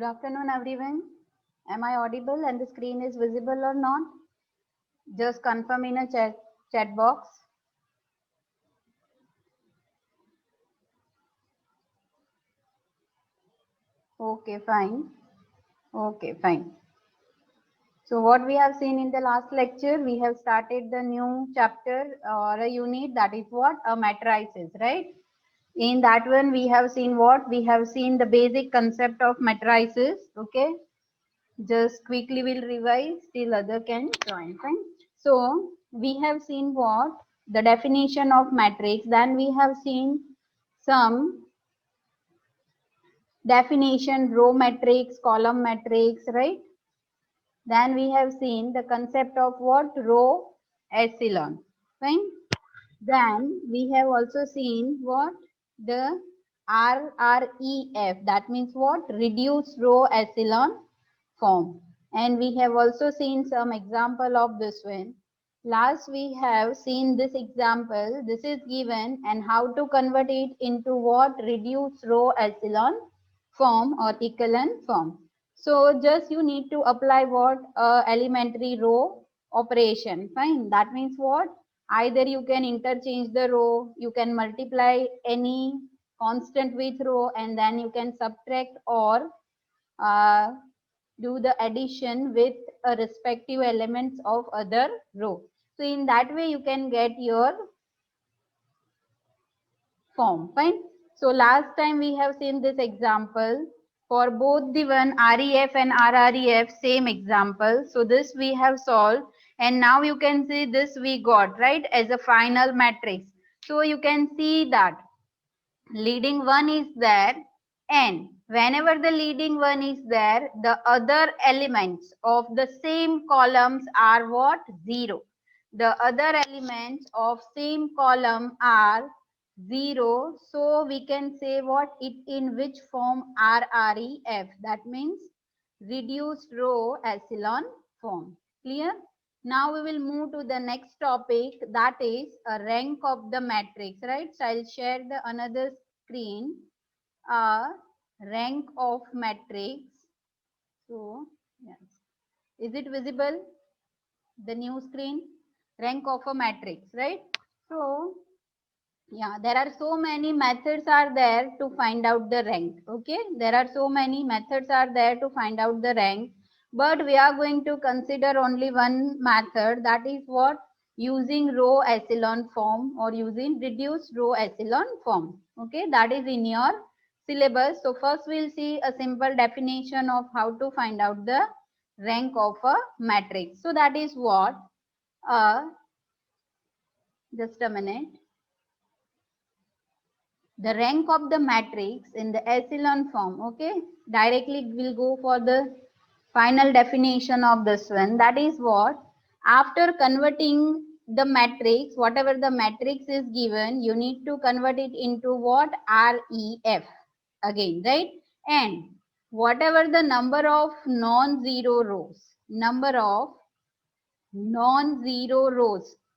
Good afternoon, everyone. Am I audible and the screen is visible or not? Just confirm in a chat box. Okay, fine. Okay, fine. So what we have seen in the last lecture, we have started the new chapter or a unit, that is what? A matrices, right? In that one, we have seen what? We have seen the basic concept of matrices. Okay. Just quickly we'll revise till other can join. Fine. So we have seen what? The definition of matrix. Then we have seen some definition, row matrix, column matrix, right? Then we have seen the concept of what? Row echelon. Fine. Then we have also seen what? The RREF. That means what? Reduced row echelon form. And we have also seen some example of this one. Last we have seen this example. This is given and how to convert it into what? Reduced row echelon form or echelon form. So just you need to apply what? Elementary row operation. Fine. That means what? Either you can interchange the row, you can multiply any constant with row, and then you can subtract or uh, do the addition with a respective elements of other row. So in that way you can get your form. Fine. So last time we have seen this example for both the one REF and RREF, same example. So this we have solved, and now you can see this we got right as a final matrix. So you can see that leading one is there, and whenever the leading one is there, the other elements of the same columns are what? 0. The other elements of same column are 0. So we can say what? It in which form? RREF. That means reduced row echelon form. Clear? Now we will move to the next topic, that is a rank of the matrix, right? So I'll share the another screen, rank of matrix. So yes, is it visible? The new screen, rank of a matrix, right? So yeah, there are so many methods are there to find out the rank. Okay, there are so many methods are there to find out the rank, but we are going to consider only one method, that is what? Using row echelon form or using reduced row echelon form. Okay, that is in your syllabus. So first we'll see a simple definition of how to find out the rank of a matrix. So that is what? Just a minute. The rank of the matrix in the echelon form. Okay, directly we'll go for the final definition of this one. That is what? After converting the matrix, whatever the matrix is given, you need to convert it into what? REF again, right? And whatever the number of non-zero rows,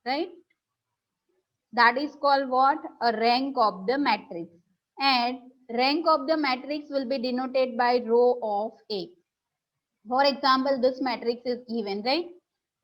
right? That is called what? A rank of the matrix. And rank of the matrix will be denoted by row of A. For example, this matrix is given, right?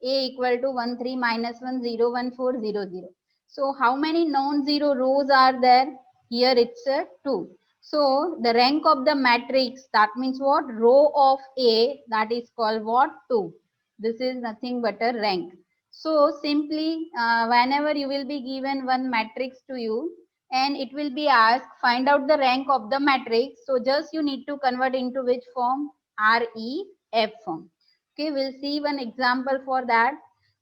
A equal to 1, 3, minus 1, 0, 1, 4, 0, 0. So how many non-zero rows are there? Here it's a 2. So the rank of the matrix, that means what? Row of A, that is called what? 2. This is nothing but a rank. So simply whenever you will be given one matrix to you and it will be asked find out the rank of the matrix. So just you need to convert into which form? REF form. Okay, we'll see one example for that.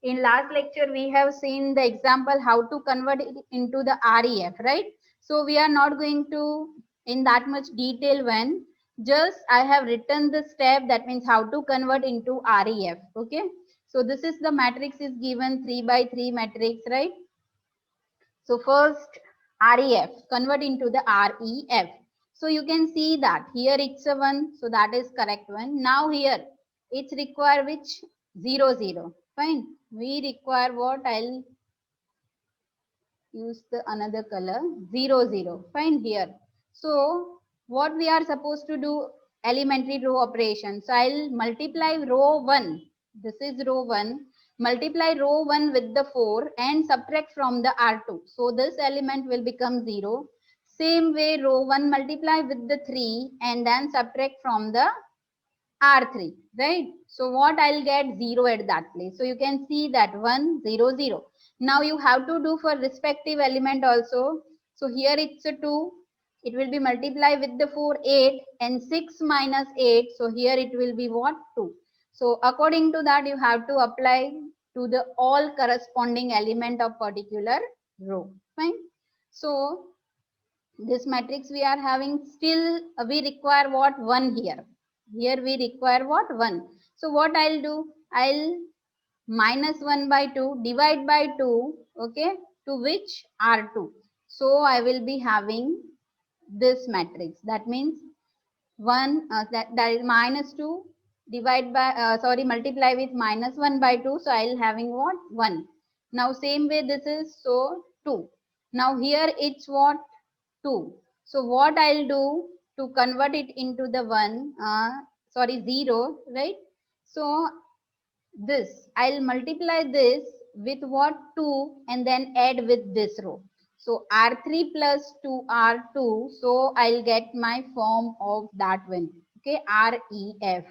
In last lecture, we have seen the example how to convert it into the REF, right? So we are not going to in that much detail when just I have written the step, that means how to convert into REF. Okay, so this is the matrix is given 3 by 3 matrix, right? So first REF, convert into the REF. So you can see that here it's a 1, so that is correct one. Now here it's require which? 0, 0. Fine. We require what? I'll use the another color, 0, 0. Fine here. So what we are supposed to do? elementary row operation. So I'll multiply row 1. This is row 1. Multiply row 1 with the 4 and subtract from the R2. So this element will become 0. Same way row 1 multiply with the 3 and then subtract from the R3, right? So what I'll get 0 at that place. So you can see that 1, 0, 0. Now you have to do for respective element also. So here it's a 2. It will be multiplied with the 4, 8 and 6 minus 8. So here it will be what? 2. So according to that you have to apply to the all corresponding element of particular row. Fine. So this matrix we are having, still we require what? 1 here. Here we require what? 1. So what I'll do, I'll minus 1 by 2 divide by 2, okay, to which R2. So I will be having this matrix. That means 1, that is minus 2 divide by sorry, multiply with minus 1 by 2. So I'll having what? 1. Now same way this is, so 2. Now here it's what? 2. So what I'll do to convert it into the 1, sorry, 0, right? So this, I'll multiply this with what? 2 and then add with this row. So R3 plus 2R2. So I'll get my form of that one. Okay, REF.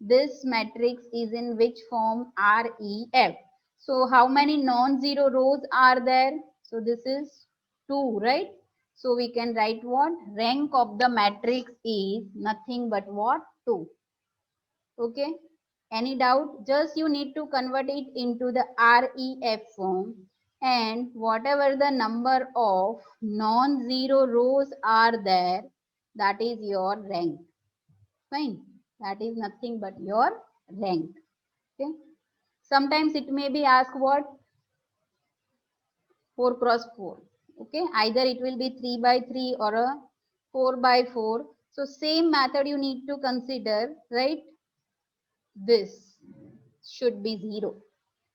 This matrix is in which form? REF. So how many non-zero rows are there? So this is 2, right? So we can write what? Rank of the matrix is nothing but what? 2. Okay. Any doubt? Just you need to convert it into the REF form, and whatever the number of non-zero rows are there, that is your rank. Fine. That is nothing but your rank. Okay. Sometimes it may be asked what? 4 cross 4. Okay. Either it will be 3 by 3 or a 4 by 4. So same method you need to consider, right? This should be 0.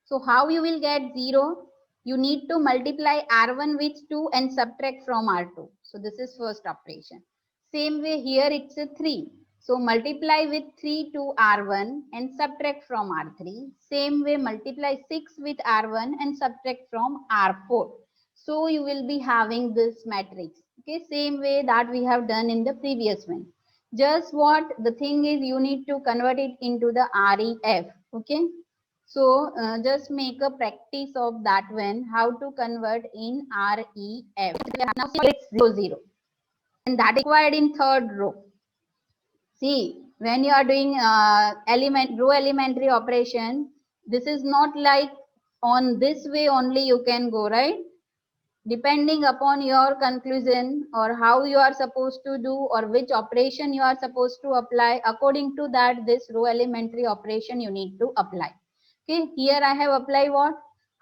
So how you will get 0? You need to multiply R1 with 2 and subtract from R2. So this is first operation. Same way here it's a 3. So multiply with 3 to R1 and subtract from R3. Same way multiply 6 with R1 and subtract from R4. So you will be having this matrix. Okay, same way that we have done in the previous one. Just what the thing is, you need to convert it into the REF. Okay. So just make a practice of that one, how to convert in REF. Now it's 0, 0. And that is required in third row. See, when you are doing row elementary operation, this is not like on this way only you can go, right? Depending upon your conclusion or how you are supposed to do or which operation you are supposed to apply, according to that, this row elementary operation you need to apply. Okay, here I have applied what?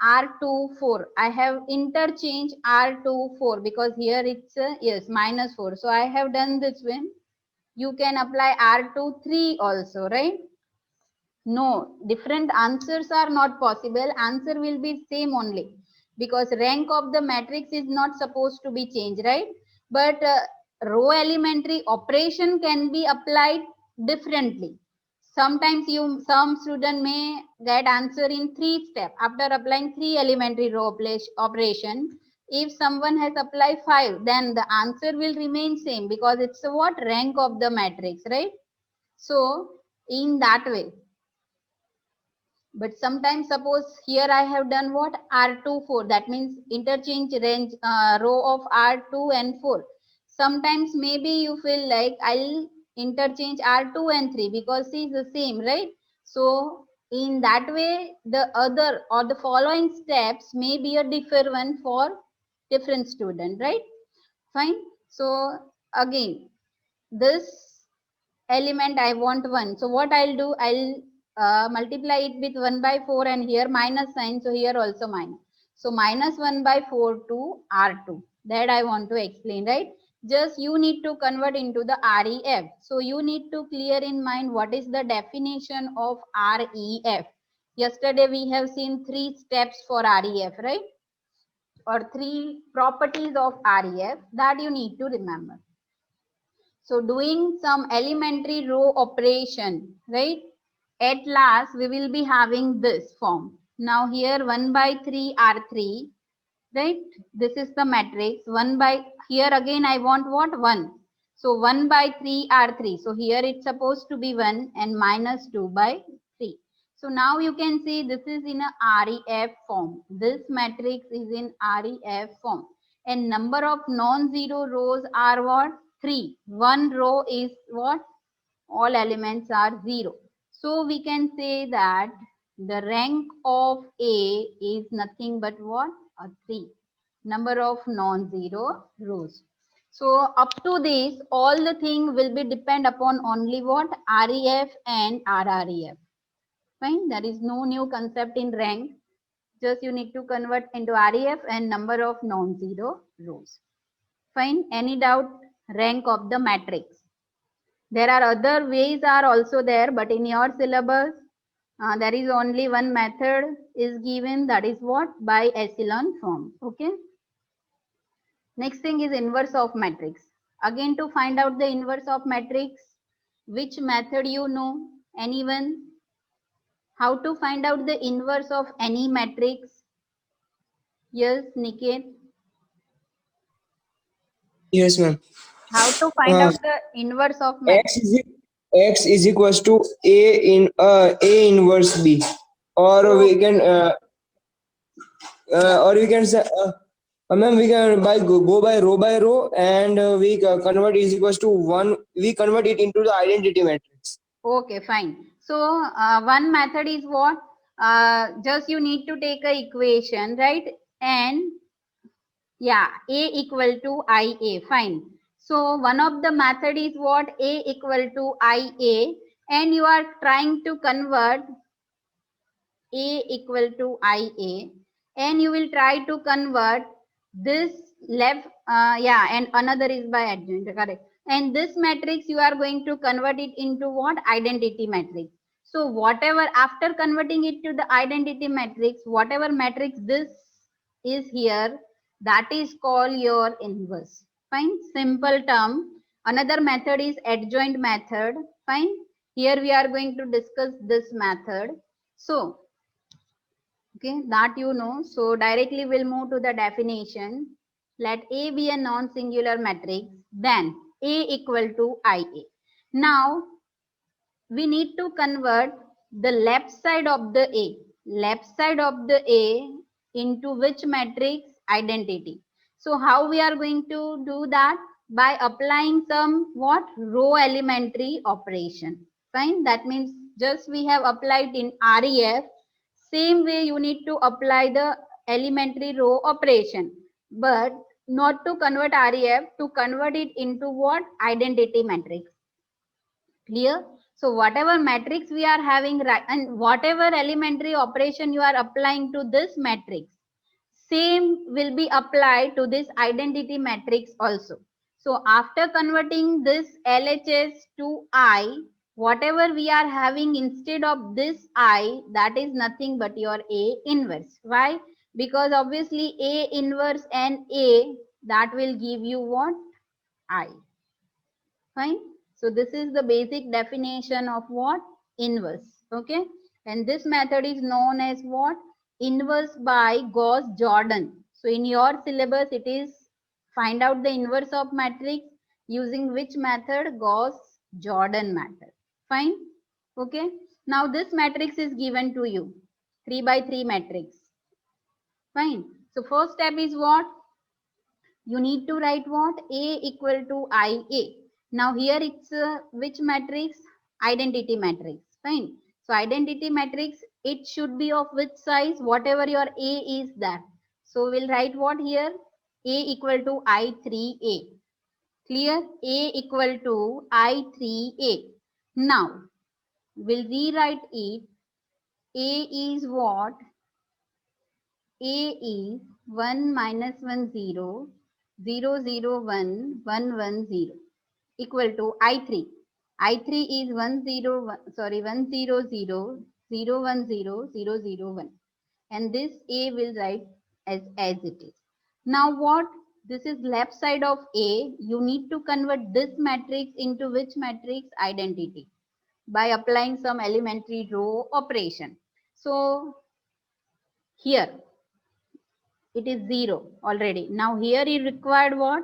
R2, 4. I have interchanged R2, 4 because here it's yes, minus 4. So I have done this one. You can apply R2, 3 also, right? No, different answers are not possible. Answer will be same only because rank of the matrix is not supposed to be changed, right? But row elementary operation can be applied differently. Sometimes some student may get answer in 3 steps after applying 3 elementary row operation. If someone has applied 5, then the answer will remain same because it's a what? Rank of the matrix, right? So in that way. But sometimes suppose here I have done what? R2, 4. That means interchange range row of R2 and 4. Sometimes maybe you feel like I'll interchange R2 and 3 because C is the same, right? So in that way, the other or the following steps may be a different one for different student, right? Fine. So again, this element I want 1. So what I'll do, I'll multiply it with 1 by 4 and here minus sign. So here also minus. So minus 1 by 4 to R2. That I want to explain, right? Just you need to convert into the REF. So you need to clear in mind what is the definition of REF. Yesterday we have seen 3 steps for REF, right? Or 3 properties of REF that you need to remember. So doing some elementary row operation, right? At last, we will be having this form. Now here 1 by 3 R3, right? This is the matrix. 1 by, here again I want what? 1. So 1 by 3 R3. So here it's supposed to be 1 and minus 2 by 3. So now you can see this is in a REF form. This matrix is in REF form. And number of non-zero rows are what? 3. One row is what? All elements are 0. So we can say that the rank of A is nothing but what? A 3. Number of non-zero rows. So up to this, all the thing will be depend upon only what? REF and RREF. Fine. There is no new concept in rank. Just you need to convert into REF and number of non-zero rows. Fine. Any doubt? Rank of the matrix. There are other ways are also there, but in your syllabus, there is only one method is given, that is what? By echelon form. Okay. Next thing is inverse of matrix. Again, to find out the inverse of matrix, which method you know? Anyone? How to find out the inverse of any matrix? Yes, Niket. Yes, ma'am. How to find Uh, out the inverse of X matrix? is X is equals to A inverse B, or So, we can yeah. or we can say ma'am, we can go by row, and we convert is equals to one. We convert it into the identity matrix. Okay, fine. So one method is what? Just you need to take a equation, right? And yeah, A equal to IA. Fine. So one of the method is what? A equal to IA, and you are trying to convert A equal to IA, and you will try to convert this left, yeah, and another is by adjoint, correct. And this matrix you are going to convert it into what? Identity matrix. So whatever, after converting it to the identity matrix, whatever matrix this is here, that is called your inverse. Fine, simple term. Another method is adjoint method. Fine, here we are going to discuss this method. So okay, that you know. So directly we'll move to the definition. Let A be a non-singular matrix, then A equal to IA. Now we need to convert the left side of the A, left side of the A into which matrix? Identity. So how we are going to do that? By applying some what? Row elementary operation. Fine, that means just we have applied in REF, same way you need to apply the elementary row operation, but not to convert REF, to convert it into what? Identity matrix. Clear? So whatever matrix we are having, right, and whatever elementary operation you are applying to this matrix, same will be applied to this identity matrix also. So after converting this LHS to I, whatever we are having instead of this I, that is nothing but your A inverse. Why? Because obviously A inverse and A, that will give you what? I. Fine. So this is the basic definition of what? Inverse. Okay. And this method is known as what? Inverse by Gauss-Jordan. So in your syllabus, it is find out the inverse of matrix using which method? Gauss-Jordan method. Fine. Okay. Now this matrix is given to you. 3 by 3 matrix. Fine. So first step is what? You need to write what? A equal to IA. Now here it's which matrix? Identity matrix. Fine. So identity matrix, it should be of which size? Whatever your A is that. So we'll write what here? A equal to I3A. Clear? A equal to I3A. Now we'll rewrite it. A is what? A is 1 minus 1 0 0 0 1 1 1 0 equal to I3. I3 is 1 0 1, sorry 1 0 0 0 1 0 0 0 1, and this A will write as it is. Now what? This is left side of A. You need to convert this matrix into which matrix? Identity, by applying some elementary row operation. So here it is 0 already. Now here it required what?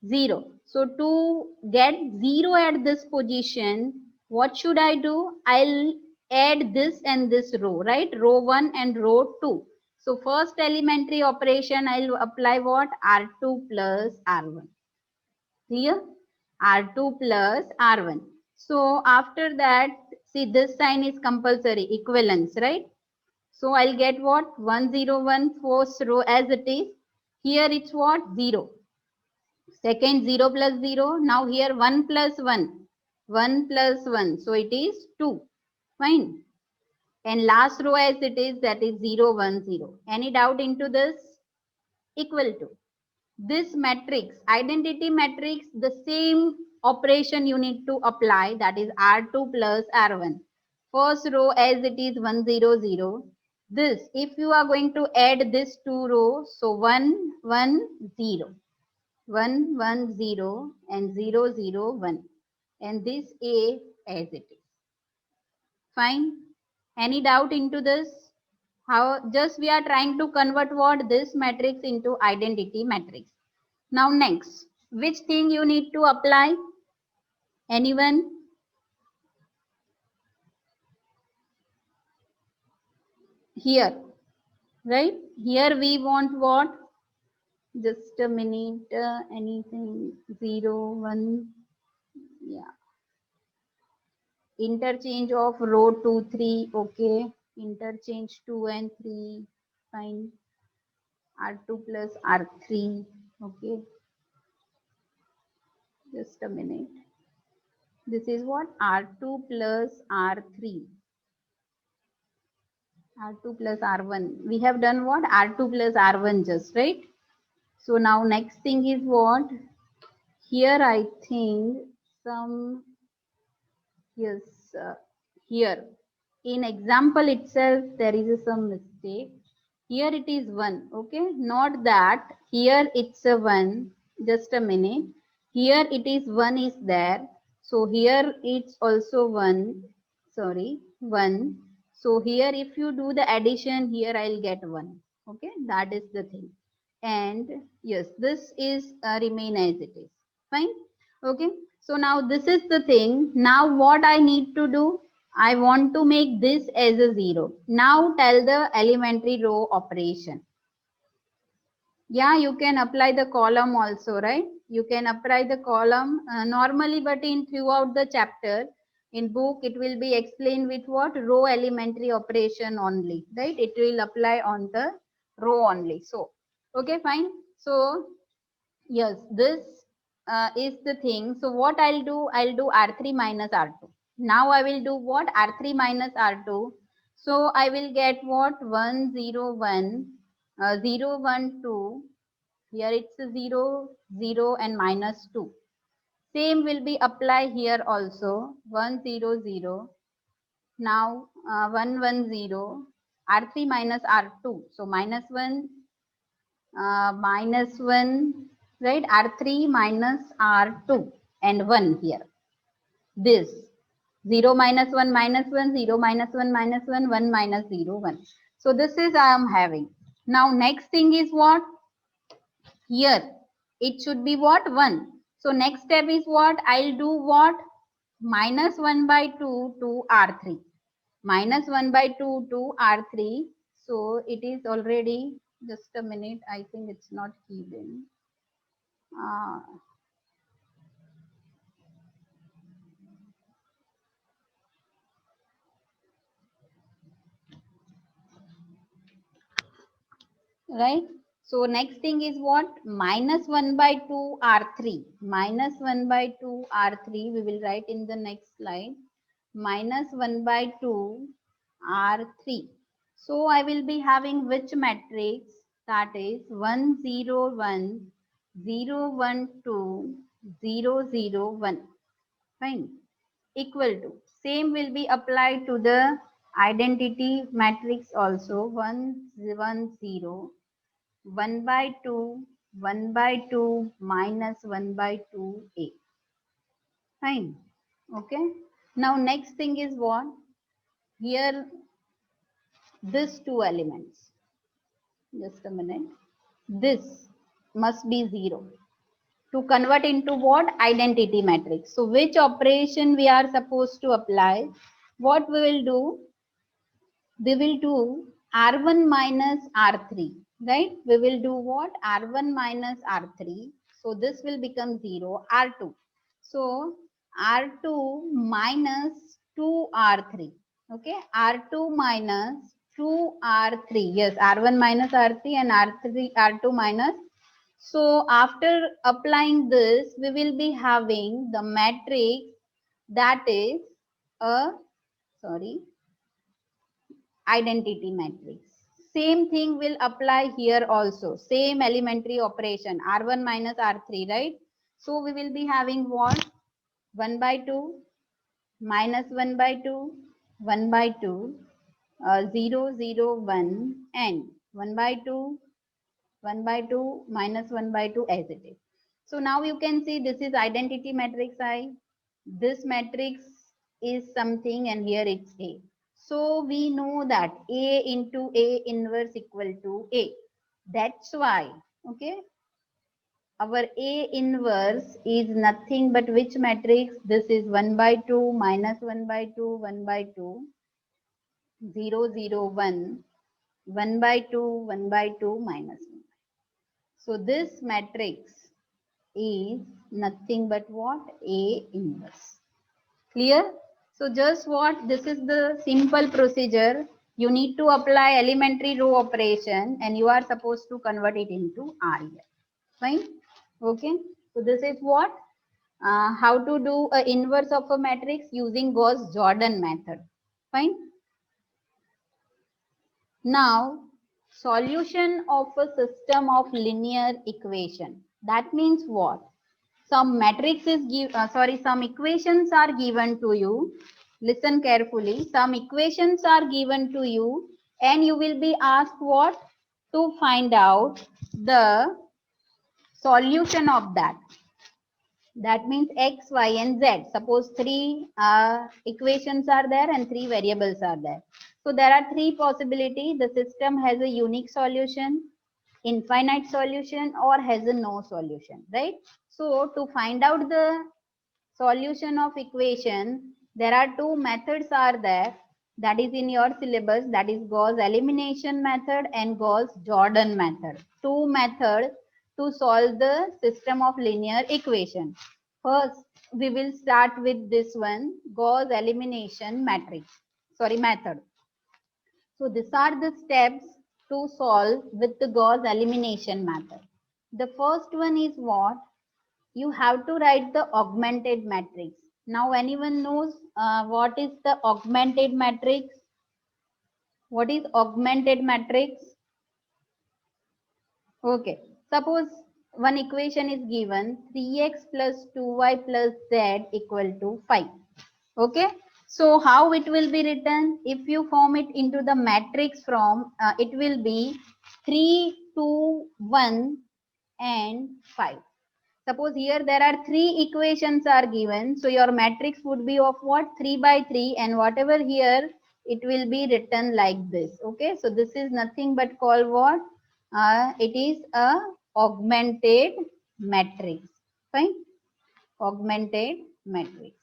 0. So to get 0 at this position, what should I do? I'll add this and this row, right? Row 1 and row 2. So first elementary operation, I'll apply what? R2 plus R1. Clear? R2 plus R1. So after that, see, this sign is compulsory, equivalence, right? So I'll get what? 101 first row as it is. Here it's what? 0. Second 0 plus 0. Now here 1 plus 1. 1 plus 1. So it is 2. Fine. And last row as it is, that is 0, 1, 0. Any doubt into this? Equal to. This matrix, identity matrix, the same operation you need to apply, that is R2 plus R1. First row as it is 1, 0, 0. This, if you are going to add this two rows, so 1, 1, 0. 1, 1, 0 and 0, 0, 1. And this A as it is. Fine. Any doubt into this? How just we are trying to convert what? This matrix into identity matrix. Now next, which thing you need to apply? Anyone? Here, right? Here we want what? Just a minute, anything, 0, 1, yeah. Interchange of row 2, 3, okay. Interchange 2 and 3, fine. R2 plus R3, okay. Just a minute. This is what? R2 plus R3. R2 plus R1. We have done what? R2 plus R1 just, right? So now next thing is what? Here I think some, yes, here. In example itself, there is some mistake. Here it is 1, okay? Not that. Here it's a 1. Just a minute. Here it is 1 is there. So here it's also 1. Sorry, 1. So here if you do the addition, here I'll get 1. Okay, that is the thing. And yes, this is remain as it is. Fine. Okay. So now this is the thing. Now what I need to do? I want to make this as a 0. Now tell the elementary row operation. Yeah, you can apply the column also, right? You can apply the column normally, but in throughout the chapter, in book, it will be explained with what? Row elementary operation only, right? It will apply on the row only. So, okay, fine. So, yes, this is the thing. So what I'll do R3 minus R2. Now I will do what? R3 minus R2. So I will get what? 1, 0, 1, 0, 1, 2. Here it's a 0, 0 and minus 2. Same will be applied here also. 1, 0, 0. Now 1, 1, 0. R3 minus R2. So minus 1, minus 1, right? R3 minus R2 and 1 here. This 0 minus 1 minus 1, 0 minus 1 minus 1, 1 minus 0, 1. So this is I am having. Now next thing is what? Here it should be what? 1. So next step is what? I'll do what? Minus 1 by 2 to R3. Minus 1 by 2 to R3. So it is already, just a minute, I think it's not hidden. Right? So next thing is what? Minus 1 by 2 R3. Minus 1 by 2 R3. We will write in the next slide. Minus 1 by 2 R3. So I will be having which matrix? That is 1, 0, 1, 0, 1, 2, 0, 0, 1. Fine. Equal to. Same will be applied to the identity matrix also. 1, 1, 0. 1 by 2, 1 by 2 minus 1 by 2a. Fine. Okay. Now next thing is what? Here, these two elements. Just a minute. This must be 0. To convert into what? Identity matrix. So which operation we are supposed to apply? What we will do? We will do R1 minus R3, right? We will do what? R1 minus R3. So this will become 0, R2. So R2 minus 2R3, okay? R2 minus 2R3. Yes, R1 minus R3 and R3, R2 minus. So after applying this, we will be having the matrix that is a, sorry, identity matrix. Same thing will apply here also. Same elementary operation, R1 minus R3, right? So we will be having what? 1 by 2 minus 1 by 2, 1 by 2, 0, 0, 1, and 1 by 2, 1 by 2 minus 1 by 2 as it is. So now you can see this is identity matrix I. This matrix is something and here it's A. So we know that A into A inverse equal to A. That's why, okay, our A inverse is nothing but which matrix? This is 1 by 2 minus 1 by 2, 1 by 2, 0, 0, 1, 1 by 2, 1 by 2 minus 1. So this matrix is nothing but what? A inverse. Clear? So just what? This is the simple procedure. You need to apply elementary row operation and you are supposed to convert it into REF. Fine? Okay. So this is what? How to do a inverse of a matrix using Gauss-Jordan method. Fine? Now, solution of a system of linear equation. That means what? Some matrix is some equations are given to you. Listen carefully. Some equations are given to you and you will be asked what? To find out the solution of that. That means x, y and z. Suppose three equations are there and three variables are there. So there are three possibilities. The system has a unique solution, infinite solution, or has a no solution, right? So to find out the solution of equation, there are two methods are there. That is in your syllabus. That is Gauss elimination method and Gauss Jordan method. Two methods to solve the system of linear equation. First, we will start with this one, Gauss elimination matrix. Sorry, method. So these are the steps to solve with the Gauss elimination method. The first one is what? You have to write the augmented matrix. Now anyone knows what is the augmented matrix? What is augmented matrix? Okay. Suppose one equation is given 3x plus 2y plus z equal to 5. Okay. So how it will be written? If you form it into the matrix form, it will be 3, 2, 1 and 5. Suppose here there are three equations are given. So your matrix would be of what? 3 by 3 and whatever here it will be written like this. Okay. So this is nothing but called what? It is a augmented matrix. Fine. Augmented matrix.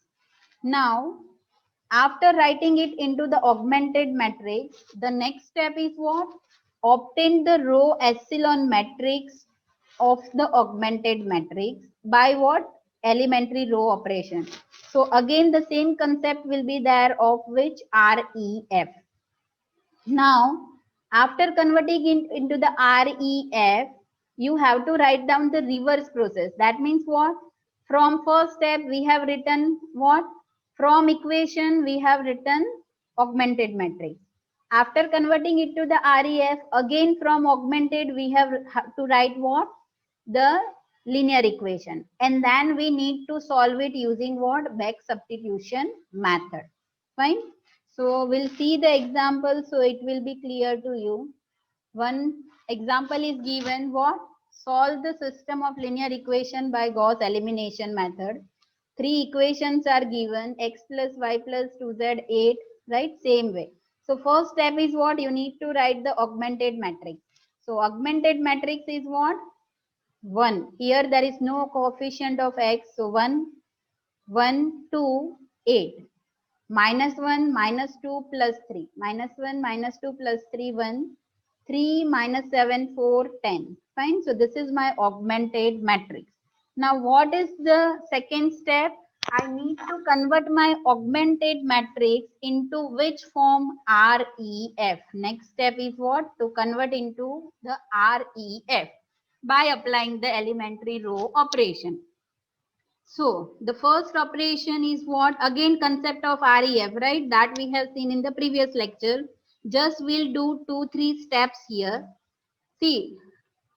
Now after writing it into the augmented matrix, the next step is what? Obtain the row echelon matrix of the augmented matrix by what? Elementary row operation. So again the same concept will be there of which REF. Now after converting it into the REF, you have to write down the reverse process. That means what? From first step we have written what? From equation we have written augmented matrix. After converting it to the REF, again from augmented we have to write what? The linear equation. And then we need to solve it using what? Back substitution method. Fine. So we'll see the example so it will be clear to you. One example is given what? Solve the system of linear equation by Gauss elimination method. Three equations are given, x plus y plus 2z 8, right? Same way. So first step is what? You need to write the augmented matrix. So augmented matrix is what? 1. Here there is no coefficient of x. So 1, 1, 2, 8. Minus 1, minus 2, plus 3. Minus 1, minus 2, plus 3, 1. 3, minus 7, 4, 10. Fine. So this is my augmented matrix. Now what is the second step? I need to convert my augmented matrix into which form? REF. Next step is what? To convert into the REF by applying the elementary row operation. So the first operation is what? Again concept of REF, right? That we have seen in the previous lecture. Just we'll do 2-3 steps here. See,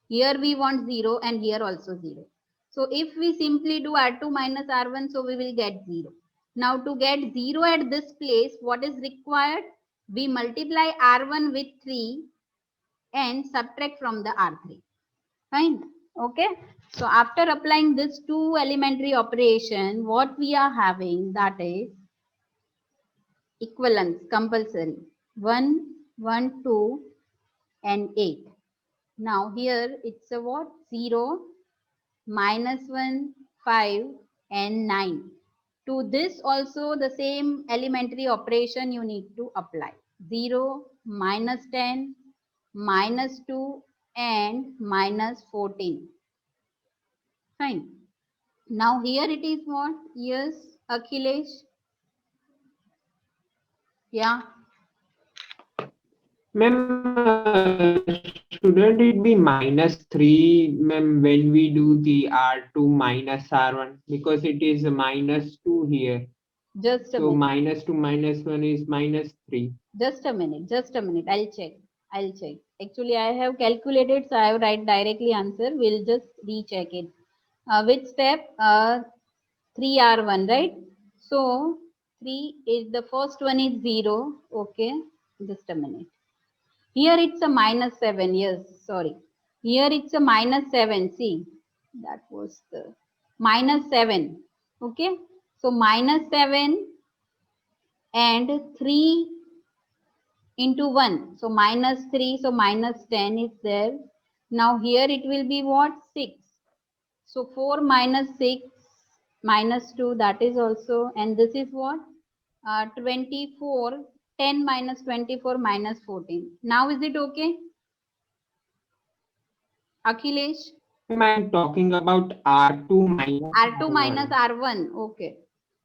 here we want 0 and here also 0. So if we simply do R2 minus R1, so we will get 0. Now to get 0 at this place, what is required? We multiply R1 with 3 and subtract from the R3. Fine. Okay. So after applying this two elementary operation, what we are having, that is equivalence compulsory. 1, 1, 2 and 8. Now here it's a what? 0, minus 1, 5 and 9. To this also the same elementary operation you need to apply. 0, minus 10, minus 2 and minus 14. Fine. Now here it is what? Yes, Akhilesh. Yeah. Ma'am, shouldn't it be minus 3, ma'am, when we do the R2 minus R1? Because it is a minus 2 here. Just a So minute. minus 2 minus 1 is minus 3. Just a minute. Just a minute. I'll check. I'll check. Actually, I have calculated, so I have write directly answer. We'll just recheck it. Which step? 3R1, right? So 3 is the first one is 0. Okay. Just a minute. Here it's a minus 7. Yes, sorry. Here it's a minus 7. See, that was the minus 7. Okay. So minus 7 and 3 into 1. So minus 3. So minus 10 is there. Now here it will be what? 6. So 4 minus 6 minus 2, that is also. And this is what? 24. 10 minus 24 minus 14. Now is it okay? Akhilesh? I'm talking about R2 minus R2 minus R1. R1. Okay.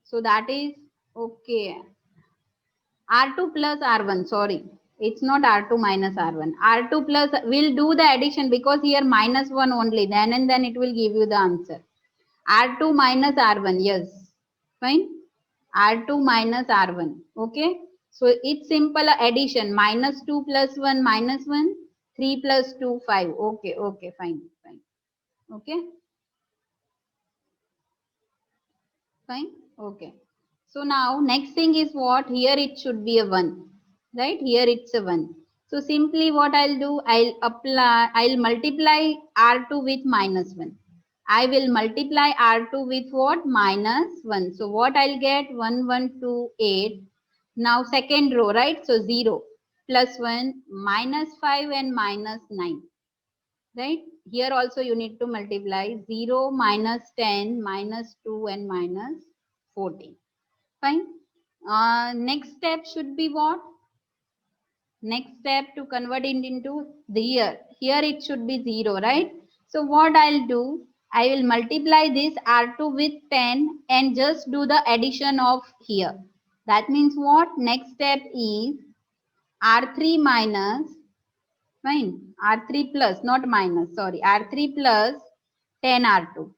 So that is okay. R2 plus R1. Sorry. It's not R2 minus R1. R2 plus, we'll do the addition because here minus 1 only. Then and then it will give you the answer. R2 minus R1. Yes. Fine. R2 minus R1. Okay. So it's simple addition. Minus 2 plus 1 minus 1. 3 plus 2 5. Okay. Okay. Fine. Fine. Okay. Fine. Okay. So now next thing is what? Here it should be a 1. Right? Here it's a 1. So simply what I'll do, I'll multiply R2 with minus 1. I will multiply R2 with what? Minus 1. So what I'll get? 1, 1, 2, 8. Now second row, right? So 0 plus 1 minus 5 and minus 9. Right? Here also you need to multiply 0 minus 10 minus 2 and minus 14. Fine. Next step should be what? Next step to convert it into the year. Here it should be 0, right? So what I'll do, I will multiply this R2 with 10 and just do the addition of here. That means what? Next step is R3 minus, fine, R3 plus, not minus, sorry, R3 plus 10 R2,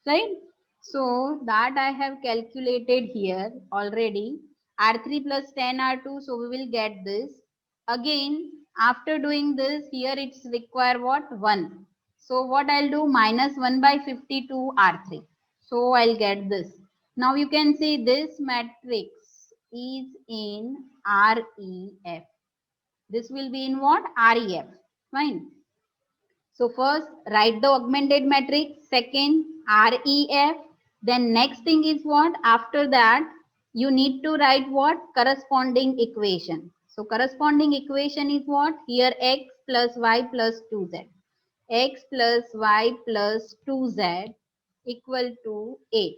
right? So that I have calculated here already. R3 plus 10 R2, so we will get this. Again, after doing this, here it's require what? 1. So what I'll do? Minus 1 by 52 R3. So I'll get this. Now you can see this matrix is in REF. This will be in what? REF. Fine. So first write the augmented matrix, second REF, then next thing is what? After that you need to write what? Corresponding equation. So corresponding equation is what? Here x plus y plus 2z. X plus y plus 2z equal to 8.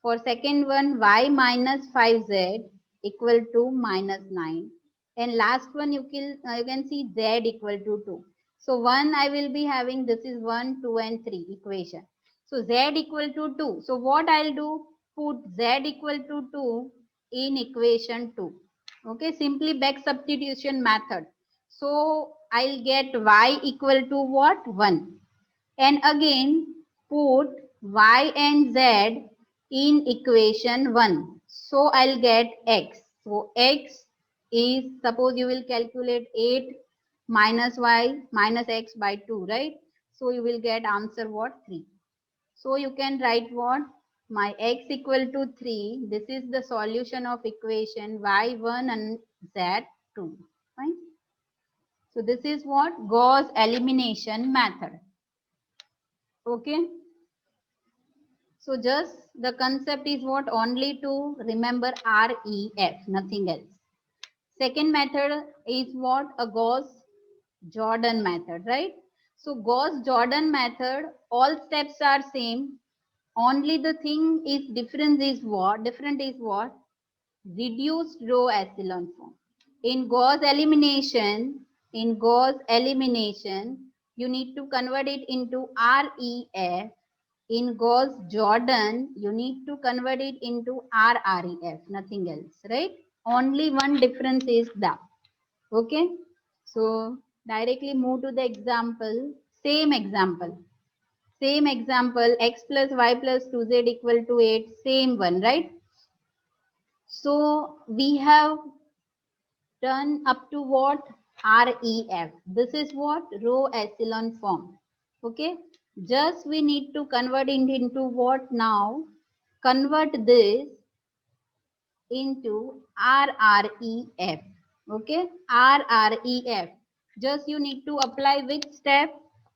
For second one, y minus 5z equal to minus 9. And last one, you can see z equal to 2. So 1 I will be having, this is 1, 2 and 3 equation. So z equal to 2. So what I'll do? Put z equal to 2 in equation 2. Okay, simply back substitution method. So I'll get y equal to what? 1. And again put y and z in equation 1. So I'll get x. So x is, suppose you will calculate 8 minus y minus x by 2, right? So you will get answer what? 3. So you can write what? My x equal to 3. This is the solution of equation y1 and z2. Fine. So this is what? Gauss elimination method. Okay. So just the concept is what? Only to remember REF, nothing else. Second method is what? A Gauss-Jordan method, right? So Gauss-Jordan method, all steps are same. Only the thing is different is what? Reduced row echelon form. In Gauss elimination, you need to convert it into REF. In Gauss Jordan, you need to convert it into RREF, nothing else, right? Only one difference is that. Okay. So directly move to the example. Same example. X plus y plus 2z equal to 8. Same one, right? So we have done up to what? REF. This is what? Row echelon form. Okay. Just we need to convert it into what now? Convert this into RREF. Okay. RREF. Just you need to apply which step?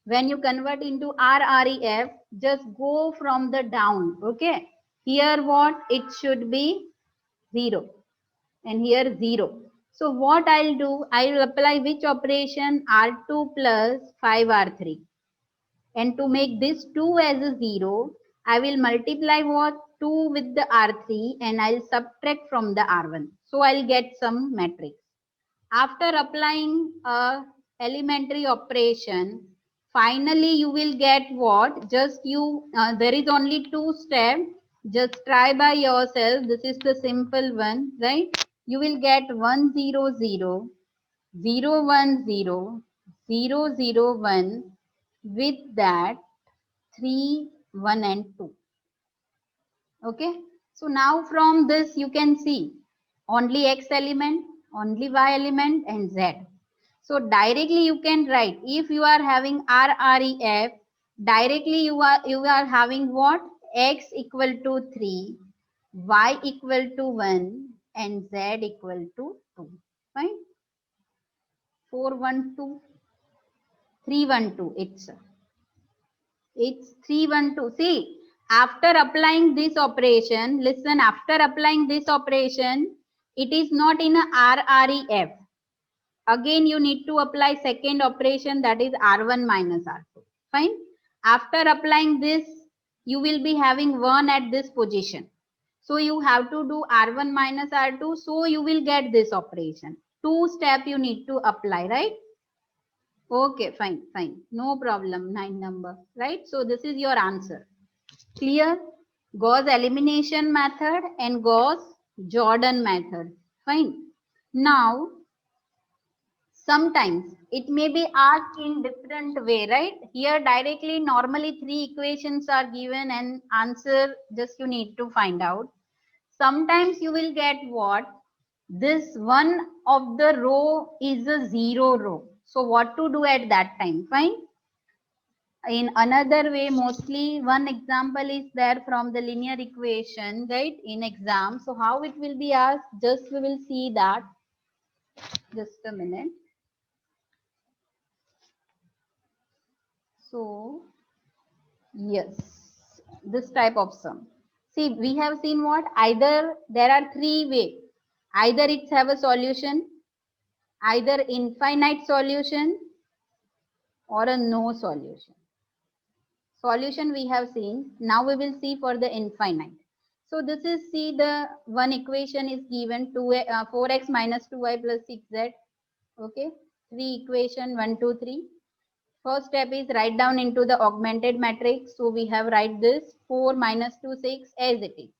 When you convert into RREF, just go from the down. Okay. Here what? It should be 0. And here 0. So what I'll do? I will apply which operation? R2 plus 5R3. And to make this 2 as a 0, I will multiply what? 2 with the R3 and I'll subtract from the R1. So I'll get some matrix. After applying a elementary operation, finally you will get what? Just there is only 2 steps. Just try by yourself. This is the simple one, right? You will get 1 0 0 0 1 0 0 0 1 with that 3 1 and 2. Okay. So now from this you can see only x element, only y element and z. So directly you can write, if you are having RREF, directly you are having what? X equal to 3, y equal to 1 and z equal to 2. Fine. 4 1 2 3 1 2. It's 3 1 2. See, after applying this operation, listen, after applying this operation, it is not in a RREF. Again, you need to apply second operation, that is R1 minus R2. Fine. After applying this, you will be having 1 at this position. So you have to do R1 minus R2. So you will get this operation. 2 step you need to apply, right? Okay, fine, fine. No problem, 9 number, right? So this is your answer. Clear? Gauss elimination method and Gauss Jordan method. Fine. Now, sometimes it may be asked in different way, right? Here directly, normally 3 equations are given and answer just you need to find out. Sometimes you will get what? This one of the row is a 0 row. So what to do at that time? Fine. In another way, mostly one example is there from the linear equation, right? In exam. So how it will be asked? Just we will see that. Just a minute. Yes, this type of sum. See, we have seen what? Either there are three ways. Either it's have a solution, either infinite solution or a no solution. Solution we have seen. Now we will see for the infinite. So this is, see, the one equation is given 4x minus 2y plus 6z. Okay, three equation 1, 2, 3. First step is write down into the augmented matrix. So we have write this 4 minus 2, 6 as it is.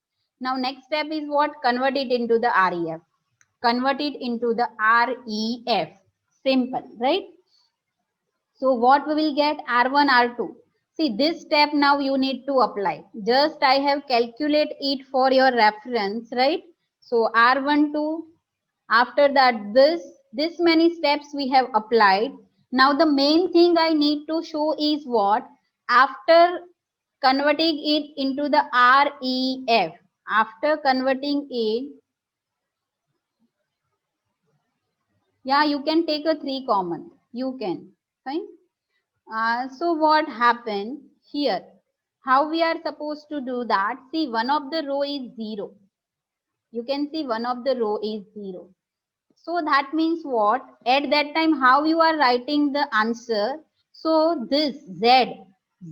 Now next step is what? Convert it into the REF. Convert it into the REF. Simple, right? So what we will get? R1, R2. See, this step now you need to apply. Just I have calculate it for your reference, right? So R12, after that this many steps we have applied. Now the main thing I need to show is what? After converting it into the REF, after converting it, yeah, you can take a 3 common. You can, fine. So what happened here? How we are supposed to do that? See, one of the row is 0. You can see one of the row is 0. So that means what? At that time, how you are writing the answer? So this Z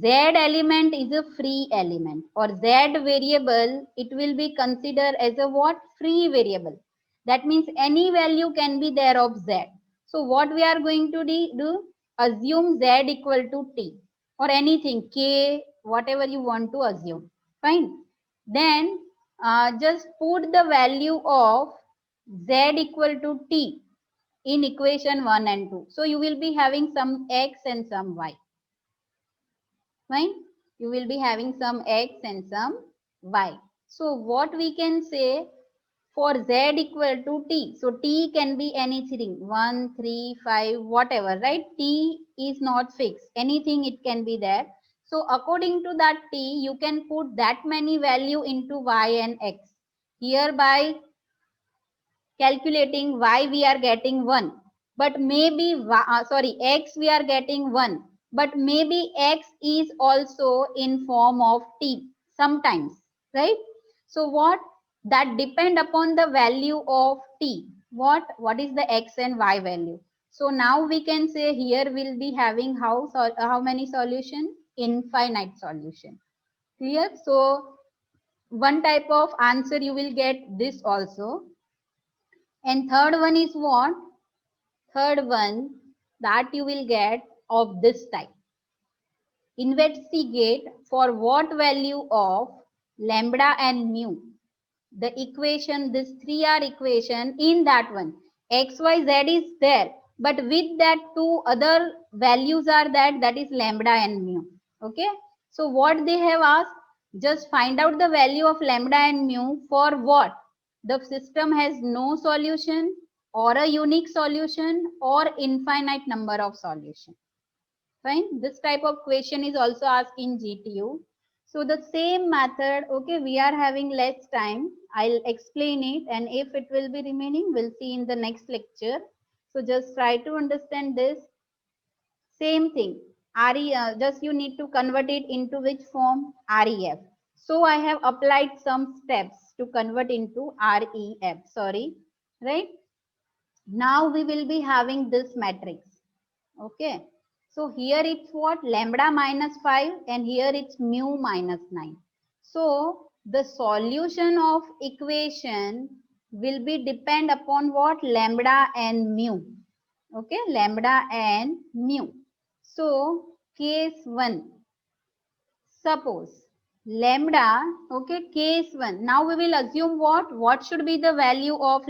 element is a free element, or Z variable, it will be considered as a what? Free variable. That means any value can be there of Z. So what we are going to do? Assume Z equal to T or anything, K, whatever you want to assume. Fine. Then just put the value of Z equal to T in equation 1 and 2. So you will be having some X and some Y. Fine. You will be having some X and some Y. So what we can say for Z equal to T. So T can be anything, 1, 3, 5, whatever, right? T is not fixed. Anything it can be there. So according to that T, you can put that many value into Y and X. Here by calculating Y we are getting 1. But maybe, X we are getting 1. But maybe X is also in form of T sometimes, right? So what? That depend upon the value of T. What is the X and Y value? So now we can say here we'll be having how many solution? Infinite solution. Clear? So one type of answer you will get this also. And third one is what? Third one that you will get of this type. Investigate for what value of lambda and mu. The equation, this 3R equation in that one. X, Y, Z is there. But with that two other values are that is lambda and mu. Okay. So what they have asked? Just find out the value of lambda and mu for what? The system has no solution or a unique solution or infinite number of solution. Fine. This type of question is also asked in GTU. So the same method, okay, we are having less time. I'll explain it, and if it will be remaining, we'll see in the next lecture. So just try to understand this. Same thing. Just you need to convert it into which form? REF. So I have applied some steps to convert into REF. Sorry, right? Now we will be having this matrix. Okay. So here it's what? Lambda minus 5 and here it's mu minus 9. So the solution of equation will be depend upon what? Lambda and mu. Okay. Lambda and mu. So case 1. Suppose lambda, okay, case 1. Now we will assume what? What should be the value of